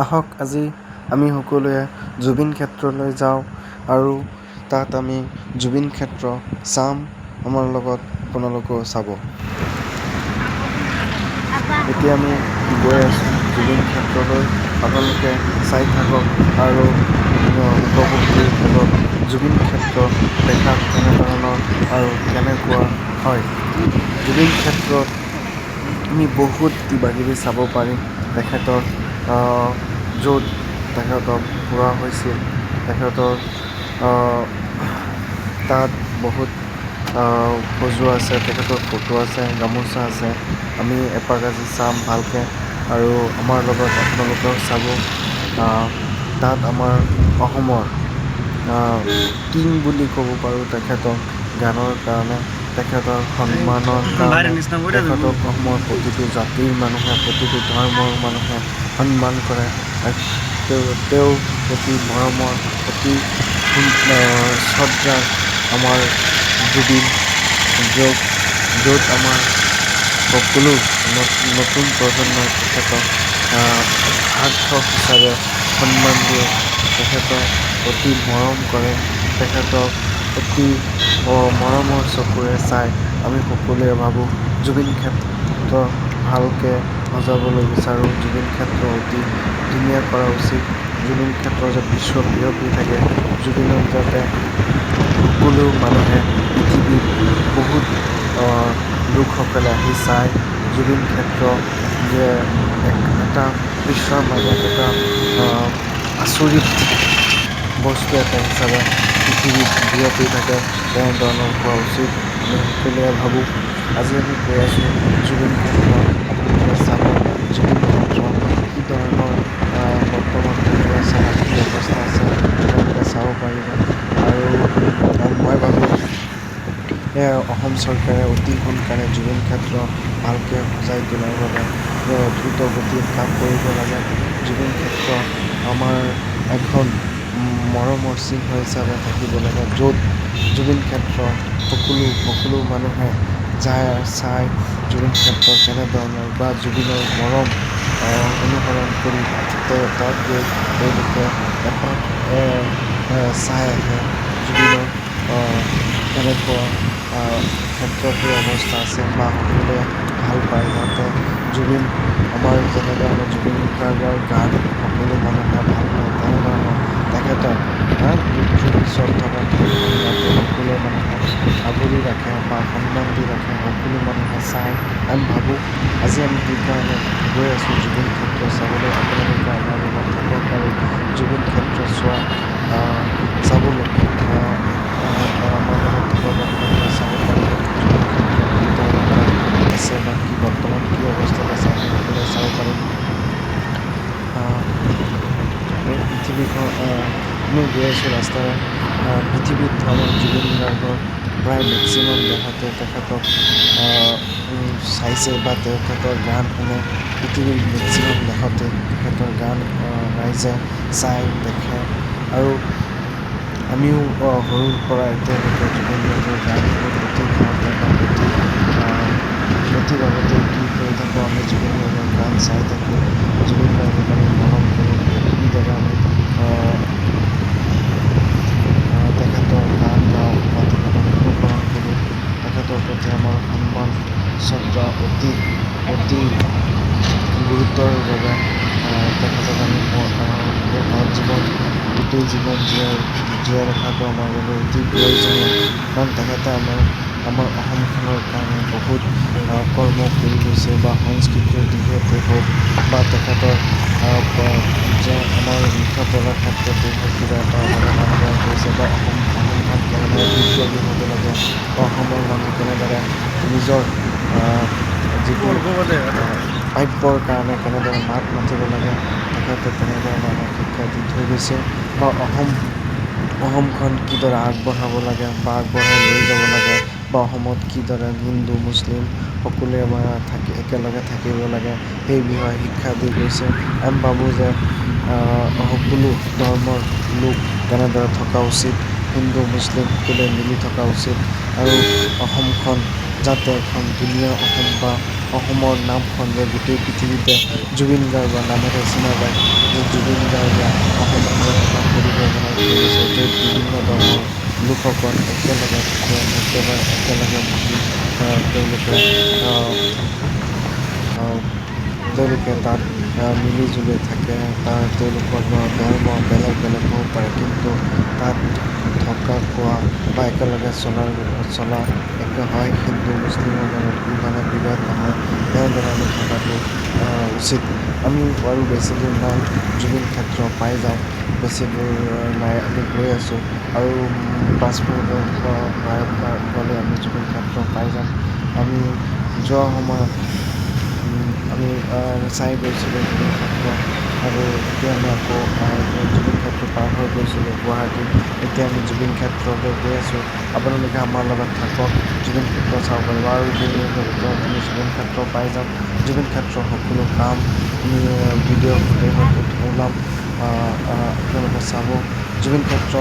আহক আজি আমি সকলোৱে জুবিন ক্ষেত্ৰলৈ যাওঁ আৰু তাত আমি জুবিন ক্ষেত্ৰ চাম। আমাৰ লগত আপোনালোকেও চাব। এতিয়া আমি গৈ আছোঁ জুবিন ক্ষেত্ৰলৈ। আপোনালোকে চাই থাকক আৰু উপভোগ কৰি থাকক জুবিন ক্ষেত্ৰ দেখাত কেনেধৰণৰ আৰু কেনেকুৱা হয়। জুবিন ক্ষেত্ৰত আমি বহুত কিবাকিবি চাব পাৰিম। তেখেতৰ য'ত তেখেতক পোৱা হৈছিল, তেখেতৰ তাত বহুত সজোৱা আছে, তেখেতৰ ফটো আছে, গামোচা আছে। আমি এপাক আজি চাম ভালকৈ আৰু আমাৰ লগত আপোনালোকেও চাব। তাত আমাৰ অসমৰ কিং বুলি ক'ব পাৰোঁ তেখেতক, গানৰ কাৰণে, তেখেতৰ সন্মানৰ কাৰণে। তেখেতক অসমৰ প্ৰতিটো জাতিৰ মানুহে, প্ৰতিটো ধৰ্মৰ মানুহে সন্মান কৰে। তেওঁ অতি মৰমৰ, অতি শ্ৰদ্ধাৰ আমাৰ জুবিন, য'ত আমাৰ সকলো নতুন প্ৰজন্মই তেখেতক সাৰ্থক হিচাপে সন্মান দিয়ে, তেখেতক অতি মৰম কৰে, তেখেতক অতি মৰমৰ চকুৰে চাই। আমি সকলোৱে ভাবোঁ জুবিন ক্ষেত্ৰ ভালকৈ সজাবলৈ বিচাৰোঁ। জুবিন ক্ষেত্ৰ অতি ধুনীয়া কৰা উচিত। জুবিন ক্ষেত্ৰ যাতে বিশ্বব্যাপী থাকে। জুবিনক যাতে সকলো মানুহে, পৃথিৱীত বহুত লোকসকলে আহি চায়। জুবিন ক্ষেত্ৰ যে এটা বিশ্বৰ মাজত এটা আচৰিত বস্তু এটা হিচাপে পৃথিৱীত বিয়পি থাকে, তেনেধৰণৰ হোৱা উচিত। আমি সকলোৱে ভাবোঁ। আজি আমি গৈ আছোঁ জুবিন ক্ষেত্ৰ। আপোনালোকে চাব জুবিন ক্ষেত্ৰ কি ধৰণৰ বৰ্তমান হৈ আছে, কি অৱস্থা আছে আপোনালোকে চাব পাৰিব। আৰু মই ভাবোঁ অসম চৰকাৰে অতি সোনকালে জুবিন ক্ষেত্ৰ ভালকৈ সজাই তোলাৰ বাবে দ্ৰুত গতিত কাম কৰিব লাগে। জুবিন ক্ষেত্ৰ আমাৰ এখন মৰমৰ চিহ্ন হিচাপে থাকিব লাগে, য'ত জুবিন ক্ষেত্ৰ সকলো মানুহে যায় চায় জুবিন ক্ষেত্ৰ কেনেধৰণৰ বা জুবিনৰ মৰম অনুসৰণ কৰি তাত গৈ তেওঁলোকে এপাক চাই আহে জুবিনৰ কেনেকুৱা ক্ষেত্ৰতো অৱস্থা আছে বা সকলোৱে ভাল পায়। যাতে জুবিন আমাৰ যেনেধৰণৰ জুবিন গাৰ্গৰ গান সকলো মানুহে ভাল পায়, তেনেধৰণৰ তেখেতৰ মৃত্যুৰ পিছত থকা ঠাইখন যাতে সকলো মানুহে আগুৰি ৰাখে বা সন্মান দি ৰাখে, সকলো মানুহে চায়। আমি ভাবোঁ আজি আমি সেইকাৰণে গৈ আছোঁ জুবিন ক্ষেত্ৰ চাবলৈ। আপোনালোকে আমাৰ লগত থাকক আৰু জুবিন ক্ষেত্ৰ চাবলৈ আমাৰ লগত থাকক। আপোনালোকে চাব পাৰিব জুবিন ক্ষেত্ৰ কি ধৰণে আছে বা কি বৰ্তমান কি অৱস্থাত আছে আমি সকলোৱে চাব পাৰিম। পৃথিৱীখন আমি গৈ আছোঁ ৰাস্তাৰে। পৃথিৱীত আমাৰ জুবিন গাৰ্গৰ প্ৰায় মেক্সিমাম দেশতে তেখেতক চাইছে বা তেখেতৰ গান শুনে। পৃথিৱীৰ মেক্সিমাম দেশতে তেখেতৰ গান ৰাইজে চায়, দেখে। আৰু আমিও সৰুৰ পৰা এতিয়ালৈকে জুবিন গাৰ্গৰ গান শুনো। প্ৰতি ঘৰতে বা প্ৰতিবাৰতে কি কৰি থাকোঁ, আমি জুবিন গাৰ্গৰ গান চাই থাকোঁ। জুবিন গাৰ্গক আমি মৰম কৰোঁ। কিদৰে আমি তেখেতৰ গান গাওঁ বা তেখেতক অনুসৰণ কৰোঁ। তেখেতৰ প্ৰতি আমাৰ সন্মান শ্ৰদ্ধা অতি গুৰুত্বৰ বাবে তেখেতক আমি গোটেই জীৱন জীয়াই ৰখাটো আমাৰ বাবে অতি প্ৰয়োজনীয়। কাৰণ তেখেতে আমাৰ অসমখনৰ কাৰণে বহুত কৰ্ম কৰি গৈছে বা সংস্কৃতিৰ দিশতে হওক বা তেখেতৰ যে আমাৰ লিখা পঢ়াৰ ক্ষেত্ৰতে হওক কিবা এটা অৱদান আগবঢ়াই গৈছে বা অসমখন কেনেদৰে বিপ্লৱী হ'ব লাগে বা অসমৰ মানুহ কেনেদৰে নিজৰ যিটো প্ৰাপ্যৰ কাৰণে কেনেদৰে মাত মাতিব লাগে, তেখেতে তেনেধৰণে আমাক শিক্ষা দি থৈ গৈছে। বা অসমখন কিদৰে আগবঢ়াব লাগে বা আগবঢ়াই লৈ যাব লাগে বা অসমত কিদৰে হিন্দু মুছলিম সকলোৱে একেলগে থাকিব লাগে, সেই বিষয়ে শিক্ষা দি গৈছে। আমি ভাবোঁ যে সকলো ধৰ্মৰ লোক তেনেদৰে থকা উচিত। হিন্দু মুছলিম সকলোৱে মিলি থকা উচিত। আৰু অসমখন যাতে এখন ধুনীয়া অসম বা অসমৰ নামখন যে গোটেই পৃথিৱীতে জুবিন গাৰ্গৰ নামেৰে চিনা যায়। যে জুবিন গাৰ্গে অসমখনক এটা পৰিৱেশ বনাই তুলিছে, য'ত বিভিন্ন ধৰ্মৰ লোকসকল একেলগে থাকে, একেবাৰে একেলগে বহি তেওঁলোকে তাত মিলি-জুলি থাকে। তেওঁলোকৰ ধৰ্ম বেলেগ বেলেগ হ'ব পাৰে, কিন্তু তাত থকা খোৱা বা একেলগে চলা একে হয়। হিন্দু মুছলিমৰ মাজত কোনো বিবাদ নহয়, এনেদৰে আমি থকাটো উচিত। আমি বাৰু বেছি দূৰ নাই, জুবিন ক্ষেত্ৰ পাই যাম। বেছি দূৰ নাই, আমি গৈ আছোঁ আৰু 5 মিনিটৰ গ'লে আমি জুবিন ক্ষেত্ৰ পাই যাম। আমি যোৱা সময়ত আমি চাই গৈছিলোঁ জুবিন ক্ষেত্ৰ, আৰু এতিয়া আমি আকৌ জুবিন ক্ষেত্ৰ পাৰ হৈ গৈছিলোঁ গুৱাহাটীত। এতিয়া আমি জুবিন ক্ষেত্ৰলৈ গৈ আছোঁ। আপোনালোকে আমাৰ লগত থাকক, জুবিন ক্ষেত্ৰ চাব পাৰিব আৰু 2 মিনিটৰ ভিতৰত আমি জুবিন ক্ষেত্ৰ পাই যাম। জুবিন ক্ষেত্ৰৰ সকলো কাম আমি ভিডিঅ' ফুটেজত ওলাম, আপোনালোকে চাব। জুবিন ক্ষেত্ৰ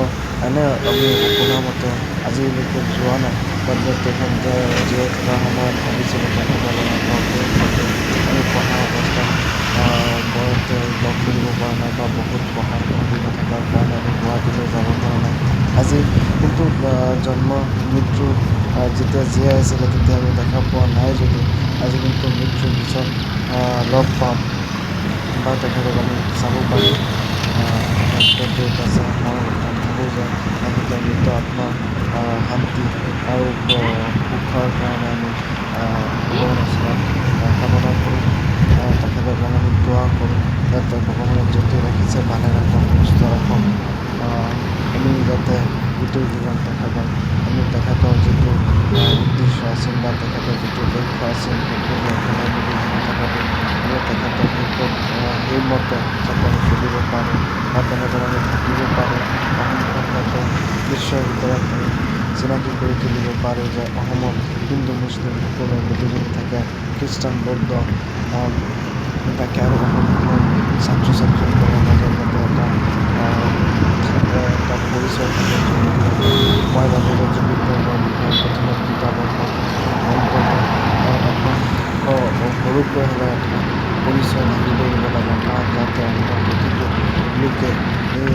এনে আমি শুনামতে আজিলৈকে যোৱা নাই, বাট তেখেত জীয়াই থকাৰ সময়ত ভাবিছিলোঁ তেখেতৰ লগত আমি পঢ়া অৱস্থাত লগ কৰিব পৰা নাই, বা বহুত পঢ়াত অসুবিধা থকাৰ কাৰণে আমি গুৱাহাটীলৈ যাব পৰা নাই। আজি কিন্তু জন্ম মৃত্যু যেতিয়া জীয়াই আছিলে তেতিয়া আমি দেখা পোৱা নাই যদিও, আজি কিন্তু মৃত্যুৰ পিছত লগ পাম বা তেখেতক আমি চাব পাৰিম। তেখেতৰ য'ত আছে, মই ভাবোঁ যে তেখেতৰ মৃত আত্মাৰ শান্তি আৰু সুখৰ কাৰণে আমি ভগৱানৰ ওচৰত কামনা কৰোঁ। তেখেতৰ কাৰণে আমি দোৱা কৰোঁ, যাতে ভগৱানে য'তেই ৰাখিছে ভালে ৰাখক, সুস্থ ৰাখক। আমি যাতে গোটেই জীৱন তেখেতক, আমি তেখেতৰ যিটো উদ্দেশ্য আছিল বা তেখেতৰ যিটো লক্ষ্য আছিল, সেইটো যে অসমৰ মিলি জুলি থকাটো, আমি তেখেতক সেইমতে যাতে আমি চলিব পাৰোঁ বা তেনেদৰে আমি থাকিব পাৰোঁ। অসমখন যাতে বিশ্বৰ ভিতৰত আমি চিনাকি কৰি তুলিব পাৰোঁ যে অসমত হিন্দু মুছলিম সকলোৱে মিলি জুলি থাকে, খ্ৰীষ্টান বৌদ্ধ থাকে, আৰু অসমখনৰ ছাত্ৰ ছাত্ৰীসকলৰ মাজত যাতে এটা পৰিচয় থাকে জুবিন গাৰ্গৰ। মই ভাবোঁ যে জুবিন গাৰ্গৰ বিষয়ে প্ৰতিখন কিতাপত হওক, অন্ততঃ এখন সৰুকৈ হ'লেও এটা পৰিচয় থাকিবই লাগে, কাৰণ যাতে অসমৰ প্ৰতিটো লোকে এই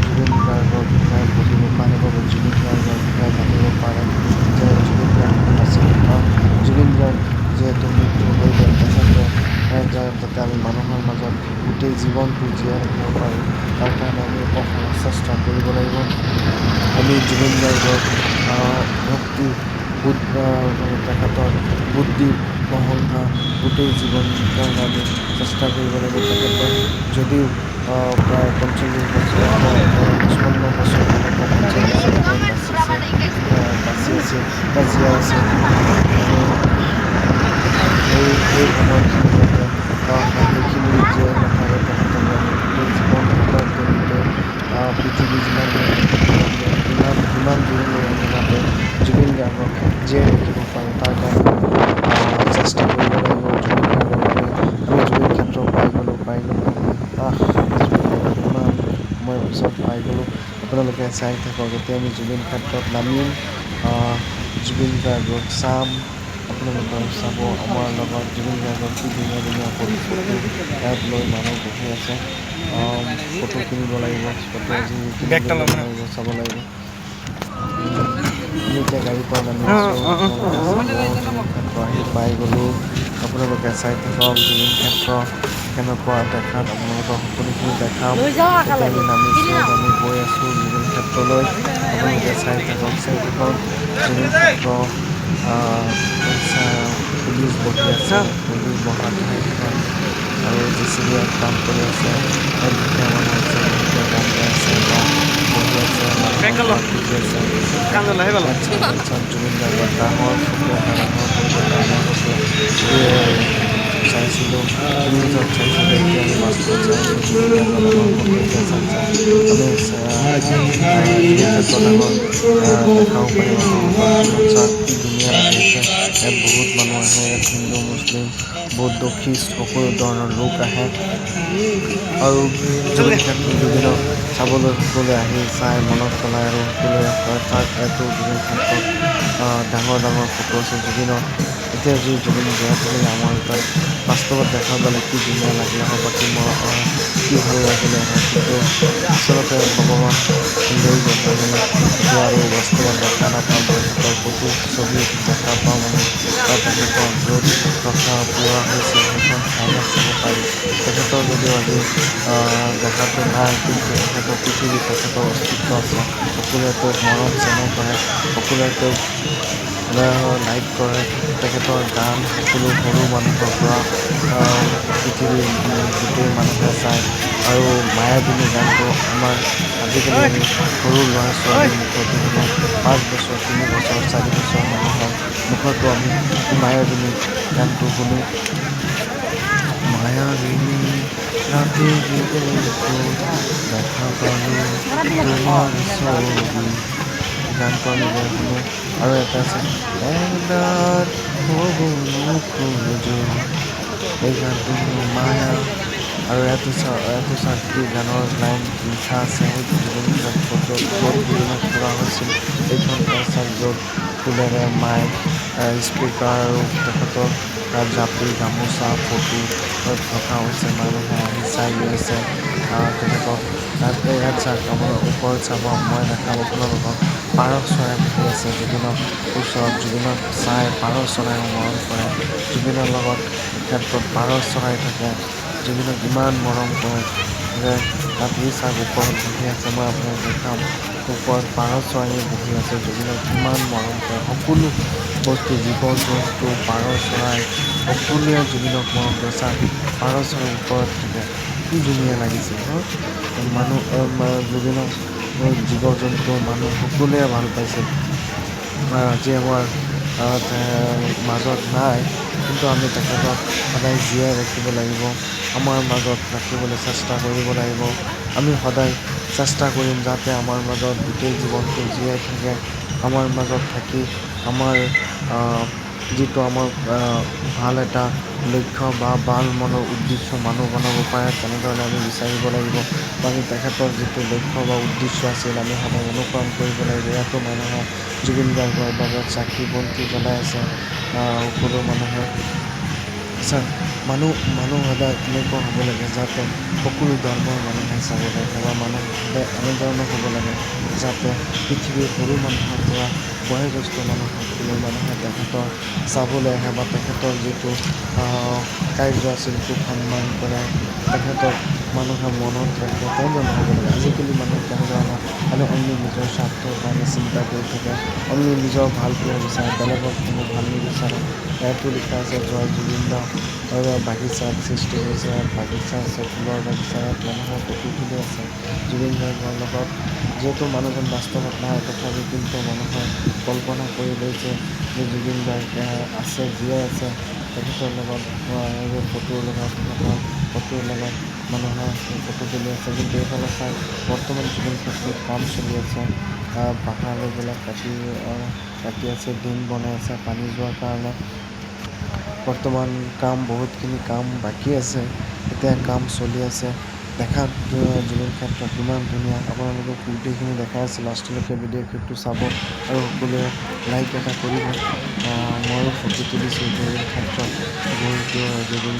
জুবিন গাৰ্গৰ বিষয়ে পঢ়িব পাৰে বা জুবিন গাৰ্গৰ বিষয়ে জানিব পাৰে যে জুবিন গাৰ্গ কোন আছিল। কাৰণ জুবিন গাৰ্গ যিহেতু মৃত্যু হৈ গ'ল, তেখেতে যাতে আমি মানুহৰ মাজত গোটেই জীৱনটো জীয়াই ৰাখিব পাৰোঁ, তাৰ কাৰণে আমি অহৰহ চেষ্টা কৰিব লাগিব। আমি জুবিন গাৰ্গৰ ভক্তি, তেখেতৰ বুদ্ধি প্ৰশংসা গোটেই জীৱন কাৰণে আমি চেষ্টা কৰিব লাগিব। তেখেতে যদিও প্ৰায় 45 বছৰ, 55 বছৰ এনেকুৱা 50 বছৰ সময়ত বাচি আছিল বা জীয়াই আছিল, আমি সেই সময়খিনি যাতে সেইখিনি জীয়াই নাথাকে, তেখেতক আমি গোটেই জীৱনকালত গোটেই পৃথিৱী যিমান দূৰলৈ থাকিব দিয়ে, সিমান দূৰলৈ আমি যাতে জুবিন গাৰ্গক জীয়াই ৰাখিব পাৰোঁ, তাৰ কাৰণে আমি চেষ্টা কৰিব লাগিব। জুবিন গাৰ্গৰ বাবে আমি জুবিন ক্ষেত্ৰ পাই গ'লোঁ আমি জুবিন গাৰ্গক ইমান সময়ৰ পিছত পাই গ'লোঁ। আপোনালোকে চাই থাকক, এতিয়া আমি জুবিন ক্ষেত্ৰত নামিম, জুবিন গাৰ্গক চাম। আপোনালোকে চাব আমাৰ লগত জুবিন গাৰ্গৰ কি ধুনীয়া ধুনীয়া সৰু ফটো ইয়াত লৈ মানুহ বহি আছে। ফটো কিনিব লাগিব, ফটো আজি কিনি লৈ যাব লাগিব, চাব লাগিব। আমি এতিয়া গাড়ীৰ পৰা নামি আছোঁ, আপোনালোকে চাব জুবিন ক্ষেত্ৰ আহি পাই গ'লোঁ। আপোনালোকে চাই থাকক জুবিন ক্ষেত্ৰ কেনেকুৱা দেখাত, আপোনালোকক সকলোখিনি দেখাম। এতিয়া আমি নামিছোঁ, আমি গৈ আছোঁ জুবিন ক্ষেত্ৰলৈ। আপোনালোকে চাই থাকক জুবিন ক্ষেত্ৰ। পুলিচ বহি আছে, পুলিচ বহা ঠাইখন, আৰু JCB কাম কৰি আছে। দুখীয়া মানুহ আছে, বহুতে গান গাই আছে বা বহি আছে, মানুহৰ মাত বুজি আছে। জুবিন গাৰ্গৰ ডাঙৰ ফটো এটা, ডাঙৰ পৰিৱেশ, ডাঙৰ ফটো চাইছিলোঁ নিউজত চাইছিলোঁ, এতিয়া আমি বাস্তৱত চাই আছোঁ জুবিন গাৰ্গৰ ডাঙৰ ফটো। এতিয়া চাওক আমি জুবিন ক্ষেত্ৰ ডাঙৰ দেখাব পাৰিম আপোনালোকক। তলত চাওক কি ধুনীয়া লাগিছে, ইয়াত বহুত মানুহ আহে, ইয়াত হিন্দু মুছলিম বৌদ্ধ খ্ৰীষ্ট সকলো ধৰণৰ লোক আহে, আৰু জুবিন ক্ষেত্ৰ জুবিনক চাবলৈ সকলোৱে আহি চাই মনত পেলায়, আৰু সকলোৱে কয় তাক এইটো জুবিন ক্ষেত্ৰত ডাঙৰ ডাঙৰ ফটো আছে জুবিনৰ। এতিয়া যি জুবিন জীয়াই থাকিলে আমাৰ তাত বাস্তৱত দেখা পালে কি ধুনীয়া লাগিলে হয়, বাকী কি ভাল লাগিলে হয়, কিন্তু আচলতে ভগৱান লৈ গ'ল। আমি এতিয়া আৰু বাস্তৱত দেখা নাপাম, তেখেতৰ ফটো ছবি দেখা পাম আমি, বা তেখেতৰ য'ত ৰখা পোৱা হৈছিল সেইখন ঠাইহে চাব পাৰি। তেখেতৰ যদিও আজি দেখাটো নাই, কিন্তু তেখেতৰ পৃথিৱীত তেখেতৰ অস্তিত্ব আছে। সকলোৱে তেওঁক মৰম চেনেহ কৰে, সকলোৱে তেওঁক লাইক কৰে, তেখেতৰ গান সকলো সৰু মানুহৰ পৰা পৃথিৱীৰ গোটেই মানুহে চায়। আৰু মায়াবিনী গানটো আমাৰ আজিকালি আমি সৰু ল'ৰা ছোৱালীৰ মুখতো শুনো, 5 বছৰ 3 বছৰ 4 বছৰ মানুহৰ মুখতো আমি মায়াবিনী গানটো শুনো। মায়াবিনী ৰাতি হৃদয়টো দেখা পালো তোমাৰ ছবি, এই গানটো আমি যে শুনো। আৰু এটা আছে একবাৰ হ'ব নোখোজো, এই গানটো শুনো মায়া। আৰু এইটো চাকি গানৰ লাইন লিখা আছে জুবিন ক্ষেত্ৰত য'ত জুবিনক পোৱা হৈছিল। এইখন ঠাই চাওক, য'ত ফুলেৰে মাইক স্পীকাৰ আৰু তেখেতৰ জাপি গামোচা ফটো ৰখা হৈছে, মানুহে আহি চাই গৈ আছে তেখেতক। ইয়াত চাওক, আপোনাৰ ওপৰত চাব, মই দেখাম আপোনালোকক, পাৰ চৰাই বহি আছে জুবিনৰ ওচৰত। জুবিনক চাই পাৰ চৰাইও মৰম কৰে, জুবিনৰ লগত ক্ষেত্ৰত পাৰ চৰাই থাকে, জুবিনক ইমান মৰম কৰে যে তাত চাওক ওপৰত বহি আছে। মই আপোনাক দেখাম, ওপৰত পাৰ চৰাইও বহি আছে, জুবিনক ইমান মৰম কৰে। সকলো বস্তু, জীৱ জন্তু, পাৰ চৰাই সকলোৱে জুবিনক মৰম কৰে। চাওক পাৰ চৰাই ওপৰত থাকে, কি ধুনীয়া লাগিছে ন? জুবিনক জীৱ জন্তু মানুহ সকলোৱে ভাল পাইছিল। আজি আমাৰ মাজত নাই, কিন্তু আমি তেখেতক সদায় জীয়াই ৰাখিব লাগিব, আমাৰ মাজত ৰাখিবলৈ চেষ্টা কৰিব লাগিব। আমি সদায় চেষ্টা কৰিম যাতে আমাৰ মাজত গোটেই জীৱনটো জীয়াই থাকে, আমাৰ মাজত থাকি আমাৰ যিটো আমাৰ ভাল এটা লক্ষ্য বা ভাল মনৰ উদ্দেশ্য মানুহ বনাব পাৰে, তেনেধৰণে আমি বিচাৰিব লাগিব। আমি তেখেতৰ যিটো লক্ষ্য বা উদ্দেশ্য আছিল, আমি সদায় অনুকৰণ কৰিব লাগিব। ইয়াতো মানুহে জুবিন গাৰ্গৰ বাবে চাকি বন্তি জ্বলাই আছে সকলো মানুহে। চাওক মানুহ সদায় এনেকুৱা হ'ব লাগে যাতে সকলো ধৰ্মৰ মানুহে চাবলৈ আহে, বা মানুহ সদায় এনেধৰণৰ হ'ব লাগে যাতে পৃথিৱীৰ সৰু মানুহৰ পৰা বয়োজ্যেষ্ঠ মানুহ সকলো মানুহে তেখেতৰ চাবলৈ আহে, বা তেখেতৰ যিটো কাৰ্য আছিল সেইটোক সন্মান কৰে, তেখেতক মানুহে মনত ৰাখে, তেনেধৰণৰ হ'ব লাগে। আজিকালি মানুহ কেনেধৰণৰ, খালি অনলি নিজৰ স্বাৰ্থৰ কাৰণে চিন্তা কৰি থাকে, অনলি নিজৰ ভালটোহে বিচাৰে, বেলেগৰ কোনো ভাল নিবিচাৰে। ইয়াতো লিখা আছে জয় জুবিন দা, বাগিচাত সৃষ্টি কৰিছে, ইয়াত বাগিচা আছে, ফুলৰ বাগিচা, ইয়াত মানুহে ফটো তুলি আছে জুবিন গাৰ্গৰ লগত। যিহেতু মানুহজন বাস্তৱত নাই, তথাপি কিন্তু মানুহে কল্পনা কৰি লৈছে যে জুবিন গাৰ্গ আছে, জীয়াই আছে, তেখেতৰ লগত ফটোৰ লগত তেখেতৰ ফটোৰ লগত মানুহে ফটো তুলি আছে। কিন্তু এইফালে চাই বৰ্তমান জুবিন ক্ষেত্ৰত কাম চলি আছে, পাহাৰবিলাক কাটি আছে, ডিম বনাই আছে পানী যোৱাৰ কাৰণে। বৰ্তমান বহুতখিনি কাম বাকী আছে, এতিয়া কাম চলি আছে। দেখাত জুবিন ক্ষেত্ৰ কিমান ধুনীয়া, আপোনালোকক গোটেইখিনি দেখাই আছে, লাষ্টলৈকে ভিডিঅ' ক্লিপটো চাব আৰু সকলোৱে লাইক এটা কৰিব। ময়ো ফটো তুলিছোঁ জুবিন ক্ষেত্ৰত, জুবিন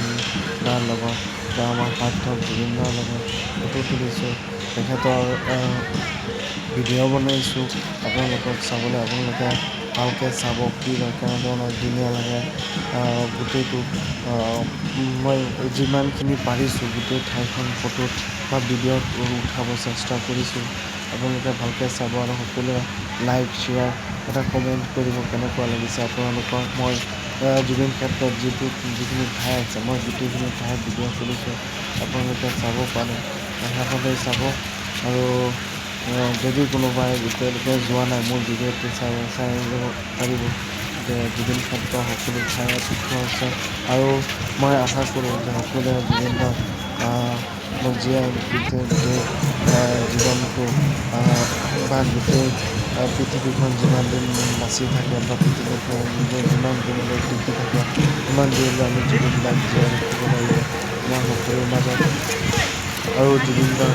দাৰ লগত, বা আমাৰ সাৰ্থক জুবিন দাৰ লগত ফটো তুলিছোঁ, তেখেতৰ ভিডিঅ' বনাইছোঁ আপোনালোকক চাবলৈ। আপোনালোকে ভালকৈ চাব, কি কেনেধৰণৰ ধুনীয়া লাগে গোটেইটো। মই যিমানখিনি পাৰিছোঁ গোটেই ঠাইখন ফটোত বা ভিডিঅ'ত উঠাব চেষ্টা কৰিছোঁ। আপোনালোকে ভালকৈ চাব আৰু সকলোৱে লাইক শ্বেয়াৰ এটা কমেণ্ট কৰিব, কেনেকুৱা লাগিছে আপোনালোকৰ। মই জুবিন ক্ষেত্ৰত যিখিনি ঠাই আছে, মই গোটেইখিনি ঠাই ভিডিঅ' কৰিছোঁ, আপোনালোকে চাব পাৰে, শেষলৈ চাব। আৰু যদি কোনোবাই এতিয়ালৈকে যোৱা নাই, মোৰ ভিডিঅ'টো চাই যাব পাৰিব যে জুবিন ক্ষেত্ৰ সকলো ঠাই দেখুওৱা হৈছে। আৰু মই আশা কৰোঁ যে সকলোৱে জুবিন দাক জীয়াই গোটেই জীৱনটো বা গোটেই পৃথিৱীখন যিমান দিন বাচি থাকে, বা পৃথিৱীখন যিমান দিনলৈ টিকি থাকে, সিমান দিনলৈ আমি জুবিন দাক জীয়াই ৰাখিব লাগিব আমাৰ সকলোৰে মাজত। আৰু জুবিন দাৰ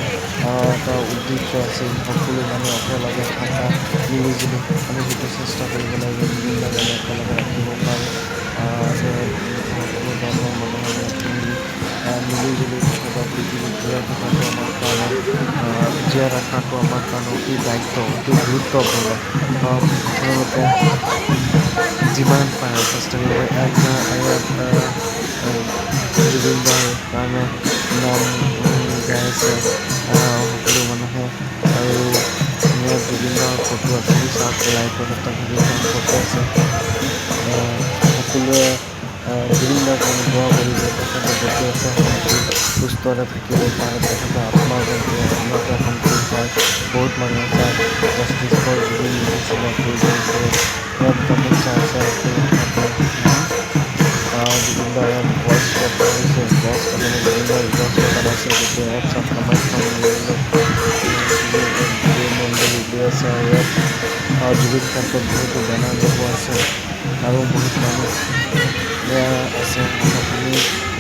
এটা উদ্দেশ্য আছিল সকলো মানুহ একেলগে থকা, মিলিজুলি আমি সেইটো চেষ্টা কৰিব লাগিব, জুবিন দাক আমি একেলগে ৰাখিব পাৰোঁ। আছে সকলো ধৰ্মৰ মানুহৰ ইয়াত মিলিজুলি তেখেতক পৃথিৱীত জীয়াই থকাটো আমাৰ কাৰণে জীয়াই ৰখাটো আমাৰ কাৰণে অতি দায়িত্ব অতি গুৰুত্বপূৰ্ণ আপোনালোকে যিমান পাৰে চেষ্টা কৰিব জুবিন দাৰ কাৰণে নাম গাই আছে সকলো মানুহে আৰু ইয়াত জুবিন দাৰ ফটো আপুনি চাওক লাইটত এটা জুবিন দাৰ ফটো আছে সকলোৱে জুবিন দাক অনুগ্ৰহ কৰিব তেখেতে য'তে আছে সুস্থৰে থাকিব পাৰে তেখেতৰ আত্মাৰ যেন উন্নত শান্তি হয় বহুত মানুহে চাই মস্তিষ্কৰ জুবিন দিছিলে ইয়াত গামোচা আছে জুবিন দাৰ ভইচ ৰেকৰ্ড হৈছে গছ কাটিলে জুবিন দাৰ গছ লগাইছে গোটেই এক চাপ কামাখ্যা মন্দিৰ উলিয়াই আছে ইয়াত জুবিন ক্ষেত্ৰত বহুতো বেনাৰ লগোৱা আছে আৰু বহুত মানুহ আছে আমি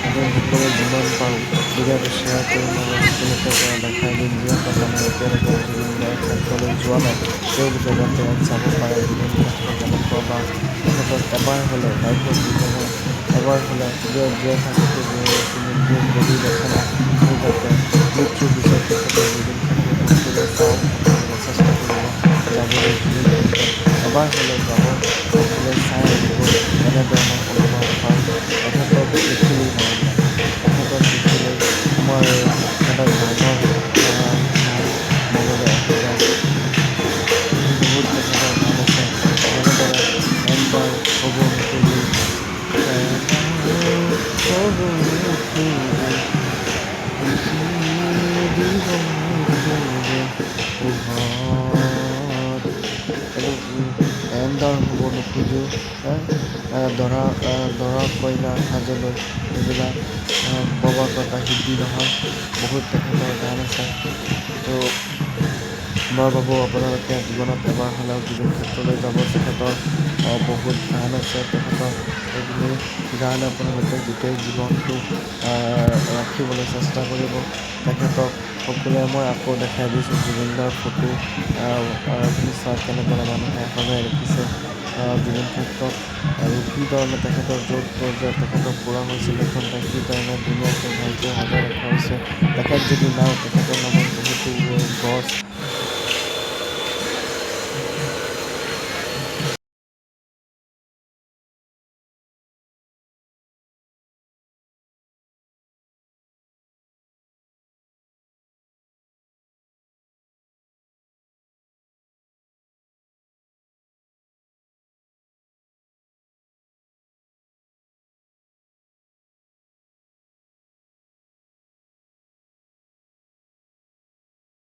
সকলোৱে যিমান পাৰোঁ ভিডিঅ'টো শ্বেয়াৰ কৰিম আৰু সকলোকে দেখাই দিম যিসকল মানুহে এতিয়ালৈকে জুবিন দাৰ ক্ষেত্ৰলৈ যোৱা নাই তেওঁলোকে যাতে ইয়াত চাব পাৰে জুবিন ক্ষেত্ৰ কেনেকুৱা বা তেখেতক এবাৰ হ'লেও বাইকৰ জীৱনত এবাৰ হ'লে জীয়াই থাকোঁতে বহি দেখা নাই যাতে মৃত্যুৰ পিছত তেখেতৰ জুবিন ক্ষেত্ৰটো সকলোৱে চাওক সকলোৱে চেষ্টা কৰিব যাবলৈ জুবিন ক্ষেত্ৰত এবাৰ হ'লেও যাব সকলোৱে চাই আহিব এনেধৰণৰ অনুভৱ হয় তেখেতক দেখিলেই মৰম লাগে তেখেতক দেখিলেই আমাৰ এটা ডাঙৰ মনলৈ আহি যায় বহুত তেখেতৰ গান আছে যেনেদৰে এবাৰ হ'ব নোখোজো হ'ব নোখোজো দিব পোহৰ এন্দাৰ হ'ব নোখোজো দৰা কইনা সাজলৈ এইবিলাক প্ৰবাদ এটা হিন্দী নহয় বহুত তেখেতৰ গান আছে তো মই ভাবোঁ আপোনালোকে জীৱনত এবাৰ হ'লেও জুবিন ক্ষেত্ৰলৈ যাব তেখেতৰ বহুত গান আছে তেখেতৰ এইখিনি গান আপোনালোকে গোটেই জীৱনটো ৰাখিবলৈ চেষ্টা কৰিব তেখেতক সকলোৱে মই আকৌ দেখাই দিছোঁ জুবিন দাৰ ফটো আপুনি চাওক কেনেদৰে মানুহে সজাই ৰাখিছে জুবিন ক্ষেত্ৰত আৰু কি ধৰণে তেখেতৰ য'ত পৰ্যায়ত তেখেতক পোৱা হৈছিল এখন ঠাই কি ধৰণে ধুনীয়াকৈ ভালকৈ সজাই ৰখা হৈছে তেখেত যদি নাও তেখেতৰ নামত বহুতো গছ